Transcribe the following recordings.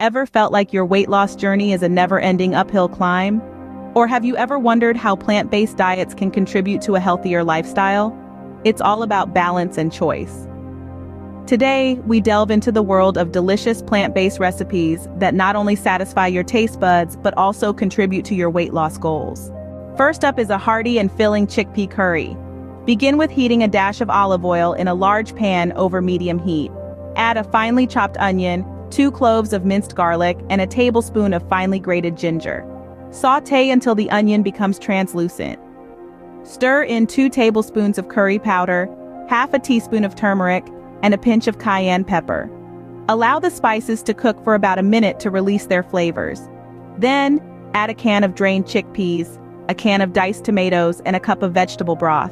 Ever felt like your weight loss journey is a never-ending uphill climb? Or have you ever wondered how plant-based diets can contribute to a healthier lifestyle? It's all about balance and choice. Today, we delve into the world of delicious plant-based recipes that not only satisfy your taste buds, but also contribute to your weight loss goals. First up is a hearty and filling chickpea curry. Begin with heating a dash of olive oil in a large pan over medium heat. Add a finely chopped onion, 2 cloves of minced garlic, and a tablespoon of finely grated ginger. Sauté until the onion becomes translucent. Stir in 2 tablespoons of curry powder, half a teaspoon of turmeric, and a pinch of cayenne pepper. Allow the spices to cook for about a minute to release their flavors. Then, add a can of drained chickpeas, a can of diced tomatoes, and a cup of vegetable broth.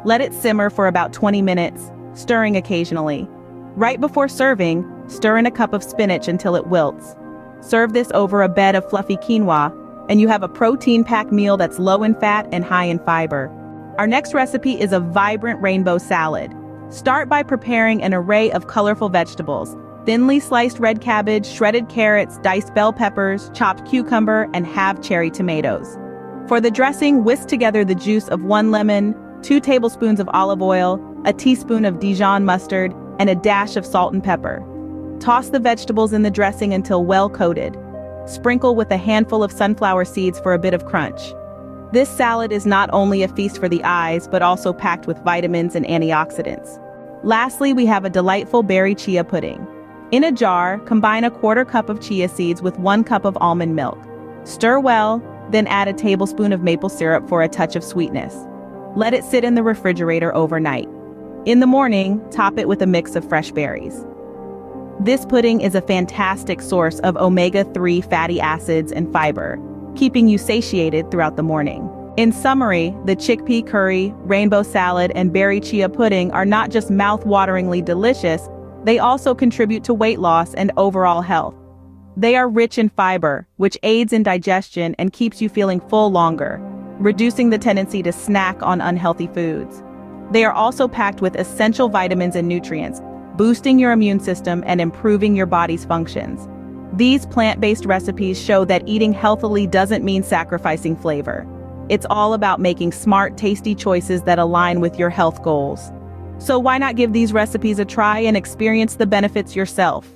Let it simmer for about 20 minutes, stirring occasionally. Right before serving, stir in a cup of spinach until it wilts. Serve this over a bed of fluffy quinoa, and you have a protein-packed meal that's low in fat and high in fiber. Our next recipe is a vibrant rainbow salad. Start by preparing an array of colorful vegetables: thinly sliced red cabbage, shredded carrots, diced bell peppers, chopped cucumber, and halved cherry tomatoes. For the dressing, whisk together the juice of 1 lemon, 2 tablespoons of olive oil, a teaspoon of Dijon mustard, and a dash of salt and pepper. Toss the vegetables in the dressing until well coated. Sprinkle with a handful of sunflower seeds for a bit of crunch. This salad is not only a feast for the eyes, but also packed with vitamins and antioxidants. Lastly, we have a delightful berry chia pudding. In a jar, combine a 1/4 cup of chia seeds with 1 cup of almond milk. Stir well, then add a tablespoon of maple syrup for a touch of sweetness. Let it sit in the refrigerator overnight. In the morning, top it with a mix of fresh berries. This pudding is a fantastic source of omega-3 fatty acids and fiber, keeping you satiated throughout the morning. In summary, the chickpea curry, rainbow salad, and berry chia pudding are not just mouth-wateringly delicious, they also contribute to weight loss and overall health. They are rich in fiber, which aids in digestion and keeps you feeling full longer, reducing the tendency to snack on unhealthy foods. They are also packed with essential vitamins and nutrients, boosting your immune system and improving your body's functions. These plant-based recipes show that eating healthily doesn't mean sacrificing flavor. It's all about making smart, tasty choices that align with your health goals. So why not give these recipes a try and experience the benefits yourself?